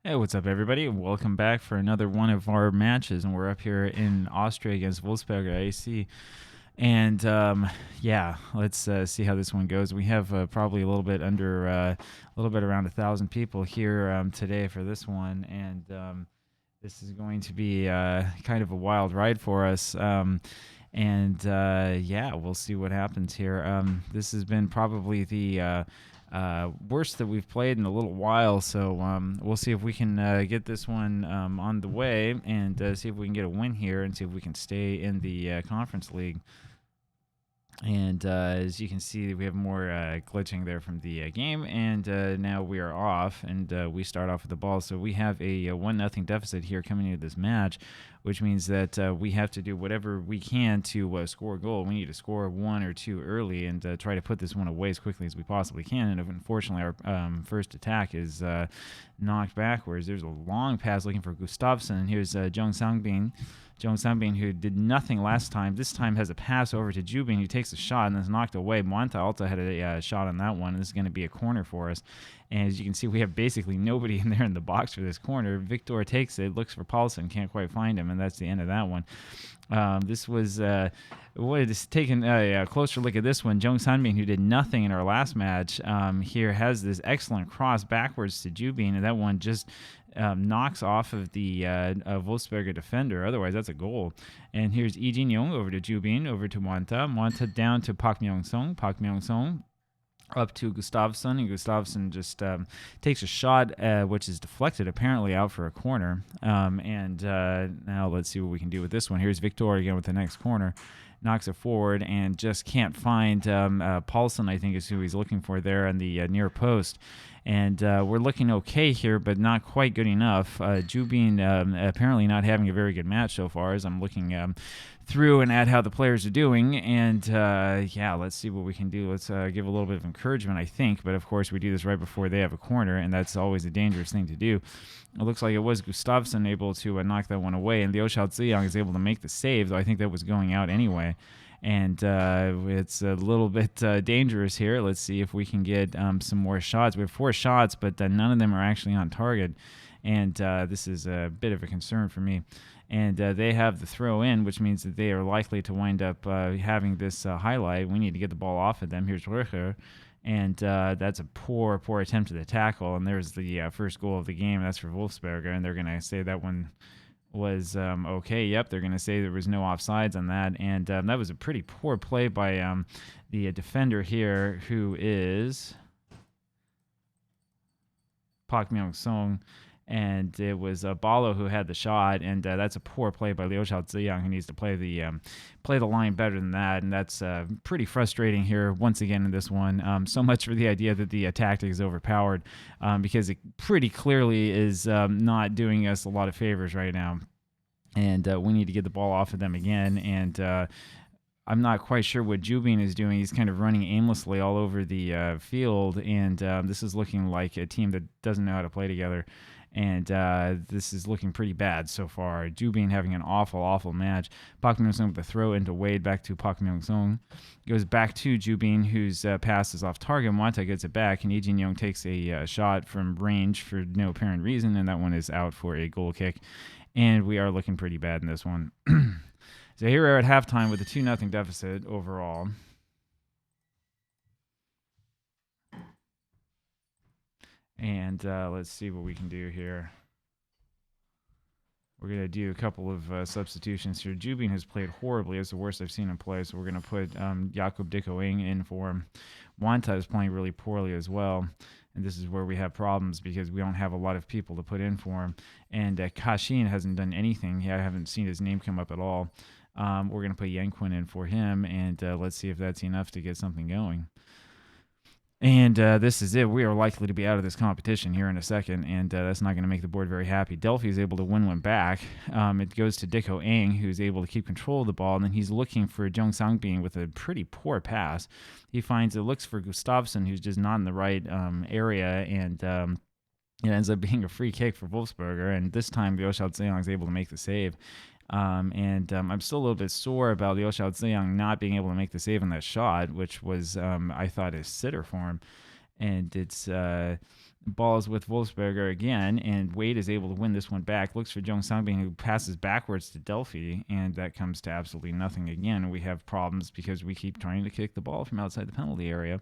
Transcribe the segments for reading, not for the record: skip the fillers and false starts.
Hey, what's up, everybody? Welcome back for another one of our matches, and we're up here in Austria against Wolfsberger AC. And yeah, let's see how this one goes. We have probably a little bit around 1,000 people here today for this one, and this is going to be kind of a wild ride for us. And yeah, we'll see what happens here. This has been probably the worst that we've played in a little while, so we'll see if we can get this one on the way and see if we can get a win here and see if we can stay in the conference league. And as you can see, we have more glitching there from the game, and now we are off, and we start off with the ball. So we have a 1-0 deficit here coming into this match, which means that we have to do whatever we can to score a goal. We need to score one or two early and try to put this one away as quickly as we possibly can. And unfortunately, our first attack is knocked backwards. There's a long pass looking for Gustafsson, and here's Sangbin, who did nothing last time, this time has a pass over to Jubin, who takes a shot and is knocked away. Monta also had a shot on that one. This is going to be a corner for us. And as you can see, we have basically nobody in there in the box for this corner. Victor takes it, looks for Paulson, can't quite find him, and that's the end of that one. This was taking a closer look at this one. Jong Sanbin, who did nothing in our last match, here has this excellent cross backwards to Jubin, and that one just knocks off of the Wolfsberger defender. Otherwise, that's a goal. And here's Lee Jin-young over to Jubin, over to Monta down to Park Myung-sung. Park Myung-sung up to Gustafsson, and Gustafsson just takes a shot, which is deflected apparently out for a corner. And now let's see what we can do with this one. Here's Victor again with the next corner. Knocks it forward and just can't find Paulson, I think is who he's looking for there on the near post. And we're looking okay here, but not quite good enough. Jubin apparently not having a very good match so far as I'm looking through and at how the players are doing. And yeah, let's see what we can do. Let's give a little bit of encouragement, I think. But of course, we do this right before they have a corner, and that's always a dangerous thing to do. It looks like it was Gustafsson able to knock that one away, and Liu Xiaoziyang is able to make the save, though I think that was going out anyway. And it's a little bit dangerous here. Let's see if we can get some more shots. We have 4 shots, but none of them are actually on target. And this is a bit of a concern for me. And they have the throw in, which means that they are likely to wind up having this highlight. We need to get the ball off of them. Here's Röcher. And that's a poor attempt at the tackle. And there's the first goal of the game. That's for Wolfsberger. And they're going to say that one was okay. Yep, they're going to say there was no offsides on that. And that was a pretty poor play by the defender here, who is Park Myung-sung. And it was Balo who had the shot, and that's a poor play by Liu Xiaoziyang, who needs to play the line better than that, and that's pretty frustrating here once again in this one. So much for the idea that the tactic is overpowered, because it pretty clearly is not doing us a lot of favors right now, and we need to get the ball off of them again, and I'm not quite sure what Jubin is doing. He's kind of running aimlessly all over the field, and this is looking like a team that doesn't know how to play together. And this is looking pretty bad so far. Jubin having an awful match. Park Myung-sung with the throw into Wade, back to Park Myung-sung. Goes back to Jubin, whose pass is off target. Wanta gets it back, and Lee Jin-young takes a shot from range for no apparent reason, and that one is out for a goal kick. And we are looking pretty bad in this one. So here we are at halftime with a 2-0 deficit overall. And let's see what we can do here. We're going to do a couple of substitutions here. Jubin has played horribly. It's the worst I've seen him play. So we're going to put Jakob Dikko-ing in for him. Wanta is playing really poorly as well. And this is where we have problems because we don't have a lot of people to put in for him. And Kashin hasn't done anything. I haven't seen his name come up at all. We're going to put Yanquin in for him. And let's see if that's enough to get something going. And this is it. We are likely to be out of this competition here in a second, and that's not going to make the board very happy. Delphi is able to win one back. It goes to Dikko-ing, who's able to keep control of the ball, and then he's looking for Jong Sangbin with a pretty poor pass. He looks for Gustafsson, who's just not in the right area, and it ends up being a free kick for Wolfsberger, and this time Liu Xiaoziyang is able to make the save. I'm still a little bit sore about Liu Xiaoziyang not being able to make the save on that shot, which was, I thought, a sitter for him. And it's Ball is with Wolfsberger again, and Wade is able to win this one back. Looks for Jung Sangbin, who passes backwards to Delphi, and that comes to absolutely nothing again. We have problems because we keep trying to kick the ball from outside the penalty area,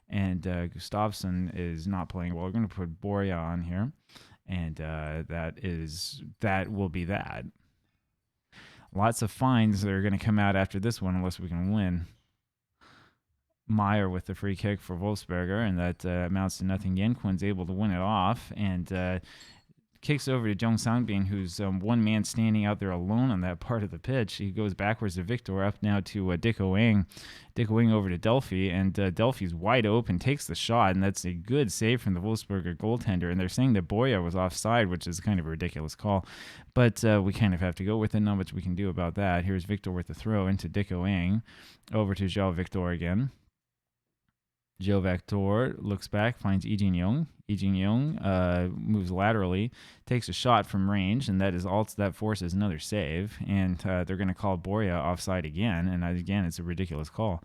and Gustafsson is not playing well. We're going to put Boria on here, and that will be that. Lots of fines that are going to come out after this one unless we can win. Meyer with the free kick for Wolfsberger, and that amounts to nothing. Yenquin's able to win it off, and kicks over to Jung Sangbin, who's one man standing out there alone on that part of the pitch. He goes backwards to Victor, up now to Dick Oeng. Dick Oeng over to Delphi, and Delphi's wide open, takes the shot, and that's a good save from the Wolfsberger goaltender. And they're saying that Boya was offside, which is kind of a ridiculous call. But we kind of have to go with it. Not much we can do about that. Here's Victor with the throw into Dick Oeng. Over to João Victor again. Joe Victor looks back, finds Lee Jin-young. Lee Jin-young moves laterally, takes a shot from range, and that forces another save. And they're going to call Boria offside again, and again, it's a ridiculous call.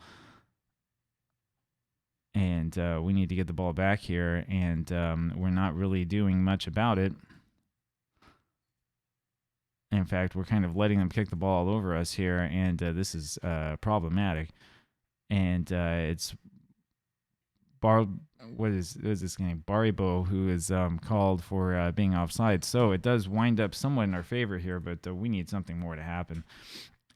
And we need to get the ball back here, and we're not really doing much about it. In fact, we're kind of letting them kick the ball all over us here, and this is problematic. And it's what is this name? Baribo, who is called for being offside. So it does wind up somewhat in our favor here, but we need something more to happen.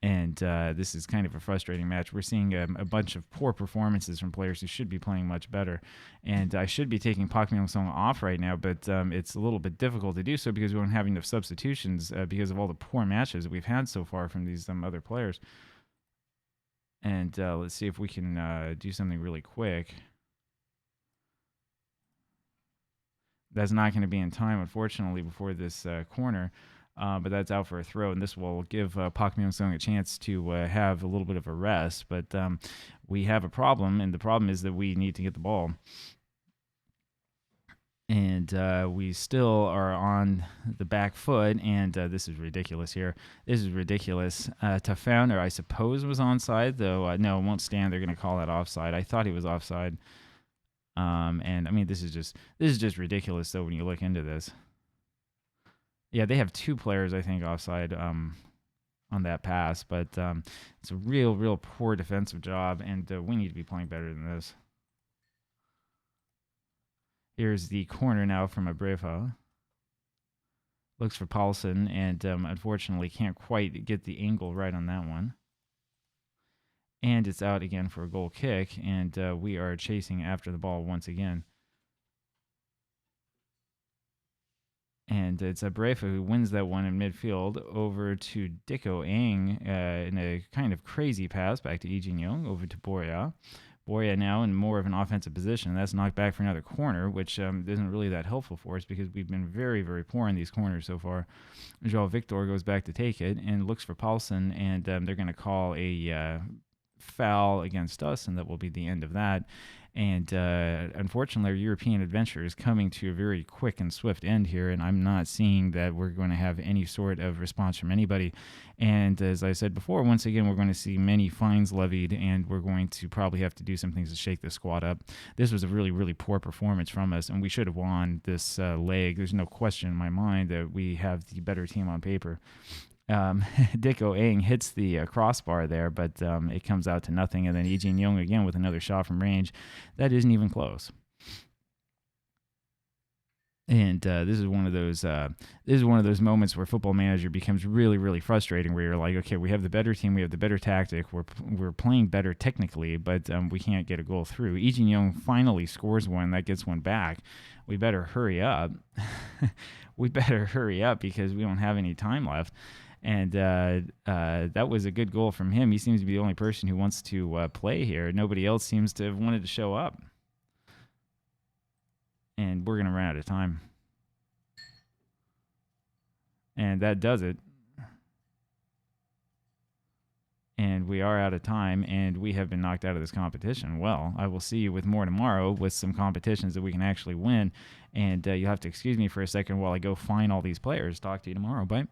And this is kind of a frustrating match. We're seeing a bunch of poor performances from players who should be playing much better. And I should be taking Park Myung-sung off right now, but it's a little bit difficult to do so because we don't have enough substitutions because of all the poor matches that we've had so far from these other players. And let's see if we can do something really quick. That's not going to be in time, unfortunately, before this corner. But that's out for a throw, and this will give Park Myung-sung a chance to have a little bit of a rest. But we have a problem, and the problem is that we need to get the ball. And we still are on the back foot, and this is ridiculous here. This is ridiculous. Tafauner, I suppose, was onside, though no, it won't stand. They're going to call that offside. I thought he was offside. And I mean, this is just ridiculous. Though when you look into this, yeah, they have two players I think offside on that pass, but it's a real poor defensive job, and we need to be playing better than this. Here's the corner now from Abrefa. Looks for Paulson, and unfortunately can't quite get the angle right on that one. And it's out again for a goal kick, and we are chasing after the ball once again. And it's Abrefa who wins that one in midfield over to Dicko Ang in a kind of crazy pass back to Lee Jin-young over to Boria. Boria now in more of an offensive position. That's knocked back for another corner, which isn't really that helpful for us because we've been very, very poor in these corners so far. João Victor goes back to take it and looks for Paulson, and they're going to call a foul against us, and that will be the end of that. And unfortunately, our European adventure is coming to a very quick and swift end here, and I'm not seeing that we're going to have any sort of response from anybody. And as I said before, once again, we're going to see many fines levied, and we're going to probably have to do some things to shake the squad up. This was a really, really poor performance from us, and we should have won this leg. There's no question in my mind that we have the better team on paper. Dicko Ang hits the crossbar there, but it comes out to nothing. And then Lee Jin-young again with another shot from range. That isn't even close. And this is one of those moments where Football Manager becomes really, really frustrating. Where you're like, okay, we have the better team, we have the better tactic, we're playing better technically, but we can't get a goal through. Lee Jin-young finally scores one that gets one back. We better hurry up. We better hurry up because we don't have any time left. And that was a good goal from him. He seems to be the only person who wants to play here. Nobody else seems to have wanted to show up. And we're going to run out of time. And that does it. And we are out of time, and we have been knocked out of this competition. Well, I will see you with more tomorrow with some competitions that we can actually win. And you'll have to excuse me for a second while I go find all these players. Talk to you tomorrow. Bye.